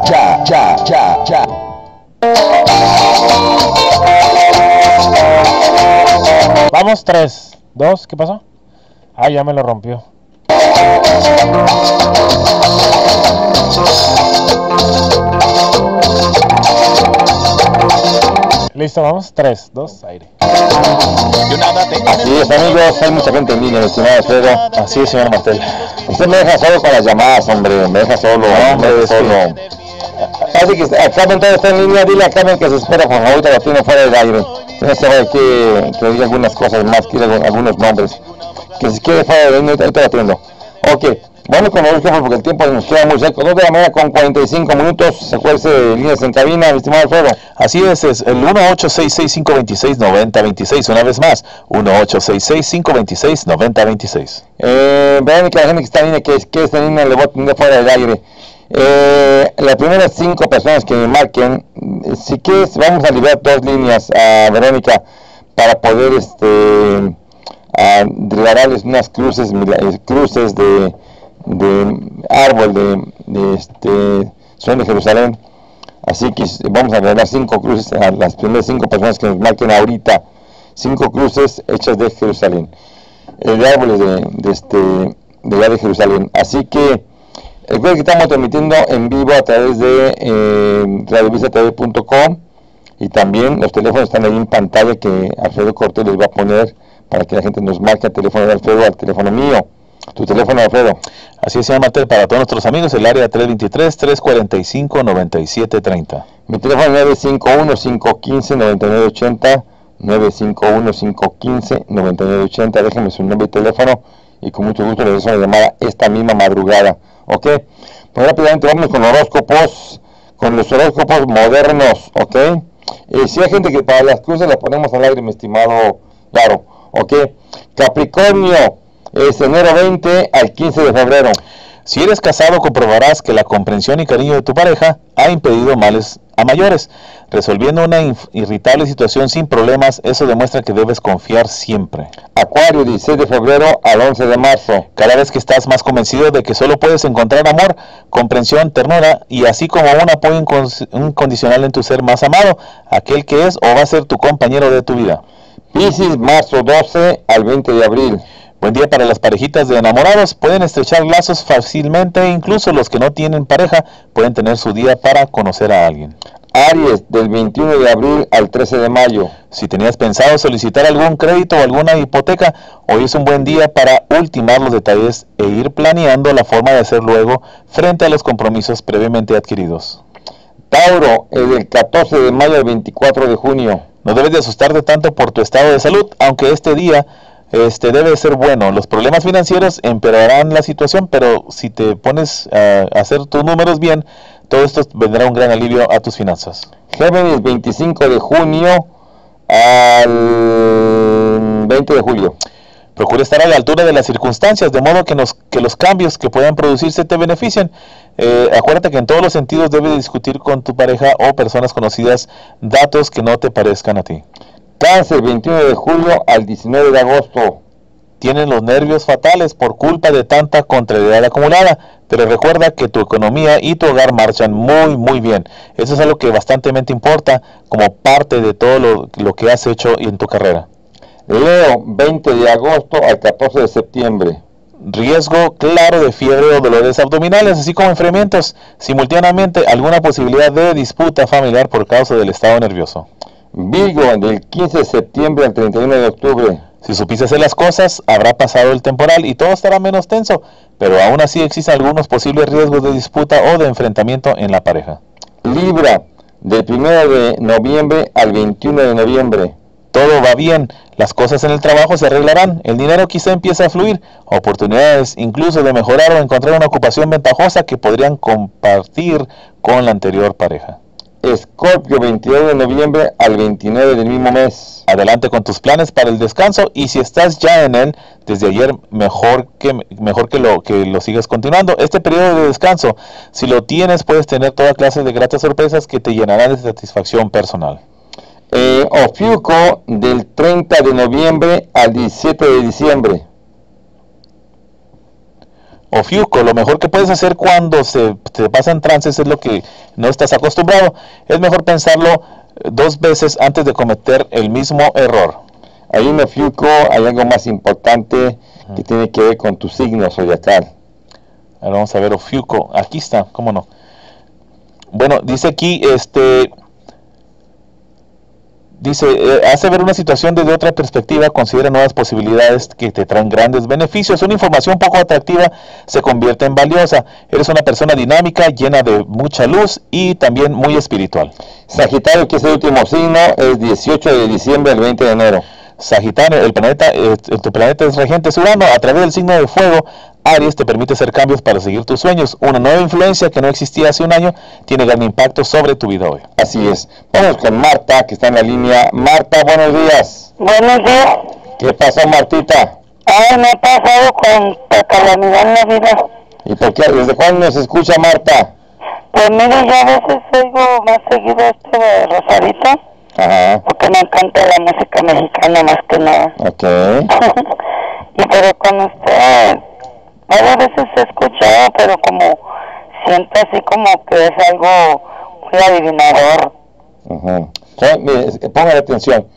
ya. Vamos, 3, 2, ¿qué pasó? Ah, ya me lo rompió. Listo, vamos, 3, 2, aire. Así es, amigos, hay mucha gente en línea, mi estimado Alfredo. Así es, señor Martel. Usted me deja solo con las llamadas, hombre, me deja solo, hombre, solo. Así que Carmen todavía está en línea, dile a Carmen que se espera, por favor, ahorita la tiene fuera del aire. No se va que diga algunas cosas más, quiere algunos nombres. Que si quiere fuera del aire, ahorita la atiendo. Ok, bueno, con los porque el tiempo nos queda muy seco. 2 de la mañana con 45 minutos, se acuerde de líneas en cabina, mi estimado Alfredo. Así es el 1-866-526-9026, una vez más, 1-866-526-9026. Vean que la gente que está en línea, que está en línea, le voy a tener fuera del aire. Las primeras 5 personas que me marquen, si quieres, vamos a liberar 2 líneas a Verónica para poder regalarles unas cruces de árbol de Son de Jerusalén. Así que vamos a regalar 5 cruces a las primeras 5 personas que nos marquen ahorita. 5 cruces hechas de Jerusalén, de árboles de Jerusalén. Así que recuerden que estamos transmitiendo en vivo a través de radiovisatv.com, y también los teléfonos están ahí en pantalla que Alfredo Cortés les va a poner para que la gente nos marque al teléfono de Alfredo, al teléfono mío. Tu teléfono, Alfredo. Así es, señor Martel, para todos nuestros amigos, el área 323-345-9730. Mi teléfono es 951-515-9980, 951-515-9980. Déjenme su nombre y teléfono y con mucho gusto les doy una llamada esta misma madrugada. ¿Ok? Pues rápidamente vamos con los horóscopos modernos. ¿Ok? Si hay gente que para las cruces las ponemos al aire, mi estimado, claro. ¿Ok? Capricornio, es enero 20 al 15 de febrero. Si eres casado, comprobarás que la comprensión y cariño de tu pareja ha impedido males a mayores. Resolviendo una irritable situación sin problemas, eso demuestra que debes confiar siempre. Acuario, 16 de febrero al 11 de marzo. Cada vez que estás más convencido de que solo puedes encontrar amor, comprensión, ternura y así como un apoyo incondicional en tu ser más amado, aquel que es o va a ser tu compañero de tu vida. Piscis, marzo 12 al 20 de abril. Buen día para las parejitas de enamorados, pueden estrechar lazos fácilmente, incluso los que no tienen pareja pueden tener su día para conocer a alguien. Aries, del 21 de abril al 13 de mayo. Si tenías pensado solicitar algún crédito o alguna hipoteca, hoy es un buen día para ultimar los detalles e ir planeando la forma de hacer luego frente a los compromisos previamente adquiridos. Tauro, del 14 de mayo al 24 de junio. No debes de asustarte tanto por tu estado de salud, aunque este día debe ser bueno. Los problemas financieros empeorarán la situación, pero si te pones a hacer tus números bien, todo esto vendrá un gran alivio a tus finanzas. Géminis, 25 de junio al 20 de julio. Procura estar a la altura de las circunstancias, de modo que los cambios que puedan producirse te beneficien. Acuérdate que en todos los sentidos debes discutir con tu pareja o personas conocidas datos que no te parezcan a ti. Cáncer, 21 de julio al 19 de agosto. Tienen los nervios fatales por culpa de tanta contrariedad acumulada, pero recuerda que tu economía y tu hogar marchan muy bien. Eso es algo que bastantemente importa como parte de todo lo que has hecho en tu carrera. Leo, 20 de agosto al 14 de septiembre. Riesgo claro de fiebre o dolores abdominales, así como enfriamientos. Simultáneamente, alguna posibilidad de disputa familiar por causa del estado nervioso. Virgo, del 15 de septiembre al 31 de octubre. Si supiste hacer las cosas, habrá pasado el temporal y todo estará menos tenso, pero aún así existen algunos posibles riesgos de disputa o de enfrentamiento en la pareja. Libra, del 1 de noviembre al 21 de noviembre. Todo va bien, las cosas en el trabajo se arreglarán, el dinero quizá empiece a fluir, oportunidades incluso de mejorar o encontrar una ocupación ventajosa que podrían compartir con la anterior pareja. Escorpio, 22 de noviembre al 29 del mismo mes. Adelante con tus planes para el descanso y si estás ya en él desde ayer, mejor que lo sigas continuando. Este periodo de descanso, si lo tienes, puedes tener toda clase de gratas sorpresas que te llenarán de satisfacción personal. Ofiuco, del 30 de noviembre al 17 de diciembre. o Fiuco. Lo mejor que puedes hacer cuando te pasan trances es lo que no estás acostumbrado. Es mejor pensarlo 2 veces antes de cometer el mismo error. Ahí en Ofiuco hay algo más importante que tiene que ver con tu signo zodiacal. Ahora vamos a ver Ofiuco. Aquí está, cómo no. Bueno, dice aquí, dice, hace ver una situación desde otra perspectiva, considera nuevas posibilidades que te traen grandes beneficios. Una información poco atractiva se convierte en valiosa. Eres una persona dinámica, llena de mucha luz y también muy espiritual. Sagitario, que es el último signo, es 18 de diciembre al 20 de enero. Sagitario, tu planeta es regente es Urano. A través del signo de fuego, Aries te permite hacer cambios para seguir tus sueños. Una nueva influencia que no existía hace un año tiene gran impacto sobre tu vida hoy. Así es. Vamos con Marta, que está en la línea. Marta, buenos días. Buenos días. ¿Qué pasó, Martita? Ay, me ha pasado con la calamidad en la vida. ¿Y por qué? ¿Desde cuándo nos escucha, Marta? Pues mire, yo a veces oigo más seguido esto de Rosarito, Ajá. porque me encanta la música mexicana más que nada. Ok. Y pero con usted, varias veces he escuchado, pero como siento así como que es algo muy adivinador. Ujú. Mire, póngale atención.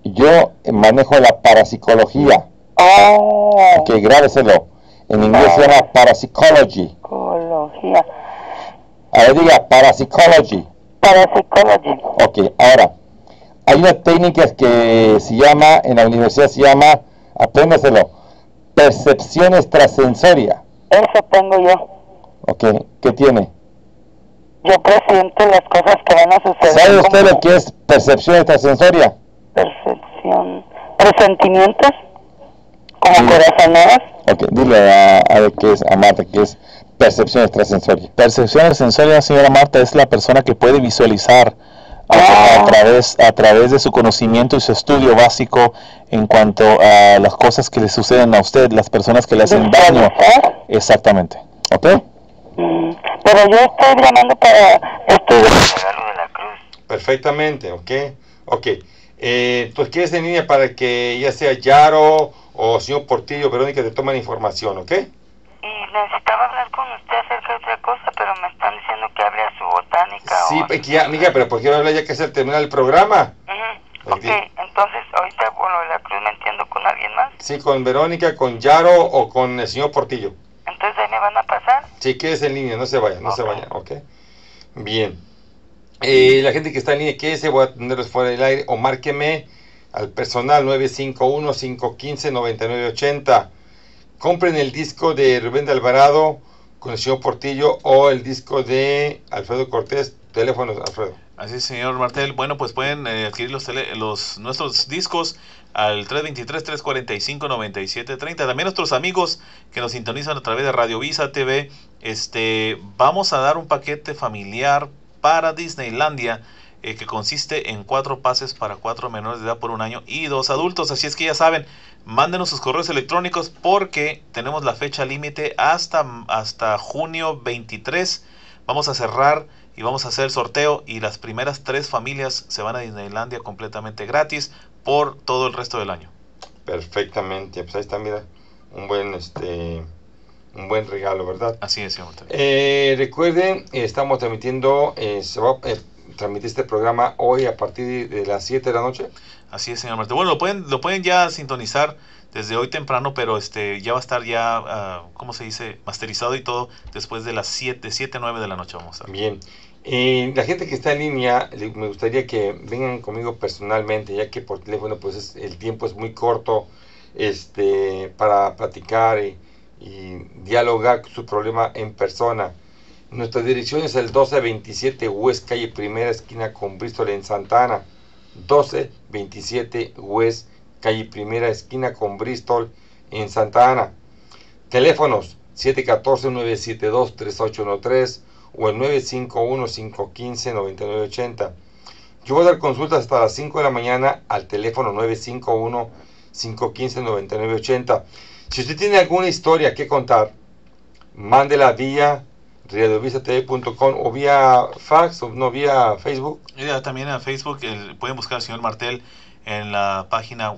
Yo manejo la parapsicología. Oh, Ok, grábeselo. En inglés se llama parapsychology. psicología. Ahora diga parapsychology. Parapsychology. Ok, ahora, hay una técnica que se llama, en la universidad se llama, apréndaselo, percepción extrasensoria. Eso tengo yo. Ok, ¿qué tiene? Yo presiento las cosas que van a suceder. ¿Sabe usted como lo que es percepción extrasensoria? percepción, presentimientos, como Sí. corazonadas. Ok, dile a ver qué es, a Marta, qué es percepción extrasensoria. Percepción extrasensoria, señora Marta, es la persona que puede visualizar a través de su conocimiento y su estudio básico en cuanto a las cosas que le suceden a usted, las personas que le hacen daño. Exactamente. ¿Ok? Pero yo estoy llamando para esto de regalo de la cruz. Perfectamente, ok. Ok. Pues quieres en línea para que ya sea Yaro o señor Portillo, Verónica, te tomen información, ¿ok? Y necesitaba hablar con usted acerca de otra cosa, pero me están diciendo que hable a su botánica. Sí, o... pues, ya, amiga, pero ¿por qué hablar ya que se termina el programa? Ok, entonces ahorita con lo de la cruz me entiendo con alguien más. Sí, con Verónica, con Yaro o con el señor Portillo. Entonces ahí me van a pasar. Sí, quédese en línea, no se vaya, no se vaya, ¿ok? Bien. La gente que está en línea, quédese, voy a tenerlos fuera del aire, o márqueme al personal 951-515-9980. Compren el disco de Rubén de Alvarado con el señor Portillo o el disco de Alfredo Cortés. Teléfonos, Alfredo. Así es, señor Martel. Bueno, pues pueden adquirir nuestros discos al 323-345-9730. También nuestros amigos que nos sintonizan a través de Radio Visa TV, vamos a dar un paquete familiar para Disneylandia que consiste en 4 pases para 4 menores de edad por un año y 2 adultos. Así es que ya saben, mándenos sus correos electrónicos porque tenemos la fecha límite hasta junio 23. Vamos a cerrar y vamos a hacer el sorteo y las primeras 3 familias se van a Disneylandia completamente gratis por todo el resto del año. Perfectamente, pues ahí está, mira, un buen regalo, ¿verdad? Así es, señor. Recuerden, estamos transmitiendo, se va a transmitir este programa hoy a partir de las 7 de la noche. Así es, señor Martel. Bueno, lo pueden ya sintonizar desde hoy temprano, pero ya va a estar ya, ¿cómo se dice? Masterizado y todo después de las 7 a 9 de la noche vamos a estar. Bien. La gente que está en línea, me gustaría que vengan conmigo personalmente, ya que por teléfono pues el tiempo es muy corto para platicar y dialogar su problema en persona. Nuestra dirección es el 1227 West Calle Primera, esquina con Bristol en Santa Ana. 1227 West Calle Primera, esquina con Bristol en Santa Ana. Teléfonos 714-972-3813 o el 951-515-9980. Yo voy a dar consultas hasta las 5 de la mañana al teléfono 951-515-9980. Si usted tiene alguna historia que contar, mándela vía radiovisatv.com o vía fax o no vía Facebook. También a Facebook pueden buscar al señor Martel en la página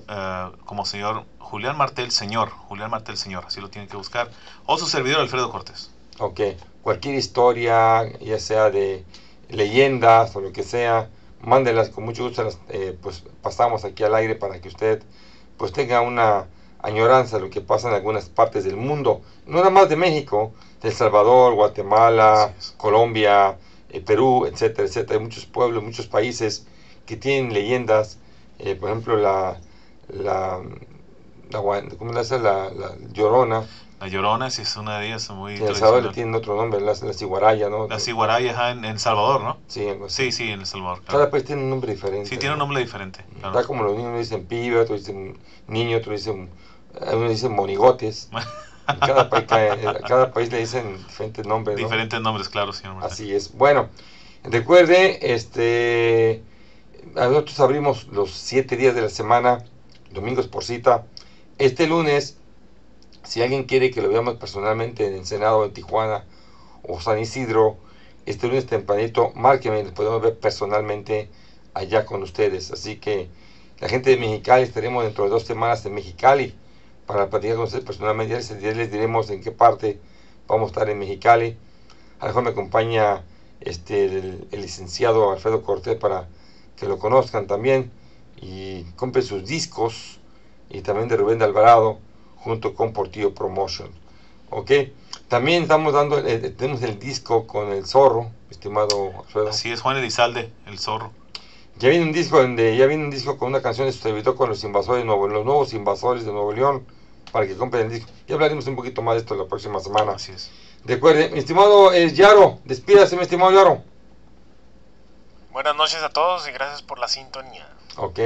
como señor Julián Martel Señor, así lo tienen que buscar, o su servidor Alfredo Cortés. Ok, cualquier historia, ya sea de leyendas o lo que sea, mándelas, con mucho gusto las pues pasamos aquí al aire para que usted pues tenga una añoranza de lo que pasa en algunas partes del mundo, no nada más de México, de El Salvador, Guatemala, Colombia, Perú, etcétera, etcétera. Hay muchos pueblos, muchos países que tienen leyendas, por ejemplo ¿cómo le hace? La Llorona. La Llorona, sí, es una de ellas muy En El Salvador le tienen otro nombre, la Ciguaraya, ¿no? La Ciguaraya en El Salvador, ¿no? Sí, sí, en El Salvador. Claro. Cada país tiene un nombre diferente. Sí, tiene un nombre diferente. Claro. Está como los niños dicen pibe, otros dicen niño, otros dicen, unos dicen monigotes. Cada país le dicen diferentes nombres, ¿no? Diferentes nombres, claro, señor Martel. Así es. Bueno, recuerde, nosotros abrimos los 7 días de la semana, domingos por cita. Este lunes, si alguien quiere que lo veamos personalmente en Ensenado, en Tijuana o San Isidro, este lunes tempranito, márquenme, nos podemos ver personalmente allá con ustedes. Así que la gente de Mexicali, estaremos dentro de 2 semanas en Mexicali para platicar con ustedes personalmente. Ya les diremos en qué parte vamos a estar en Mexicali. A lo mejor me acompaña el licenciado Alfredo Cortés para que lo conozcan también y compren sus discos, y también de Rubén de Alvarado junto con Portillo Promotion. Ok, también estamos tenemos el disco con el Zorro, estimado Alfredo. Así es, Juan Elizalde, el Zorro. Ya viene un disco con una canción de su servidor con los nuevos invasores de Nuevo León, para que compren el disco. Ya hablaremos un poquito más de esto la próxima semana. Así es. Recuerde, mi estimado Yaro, despídase, mi estimado Yaro. Buenas noches a todos y gracias por la sintonía. Ok,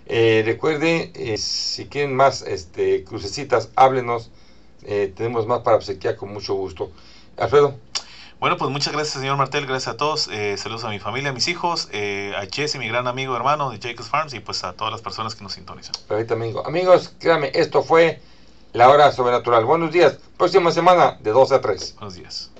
recuerde, si quieren más crucecitas, háblenos, tenemos más para obsequiar con mucho gusto. Alfredo. Bueno, pues muchas gracias, señor Martel, gracias a todos, saludos a mi familia, a mis hijos, a Jesse, mi gran amigo, hermano de Jacobs Farms, y pues a todas las personas que nos sintonizan. Perfecto, amigo. Amigos, créanme, esto fue La Hora Sobrenatural. Buenos días, próxima semana de 12 a 3. Buenos días.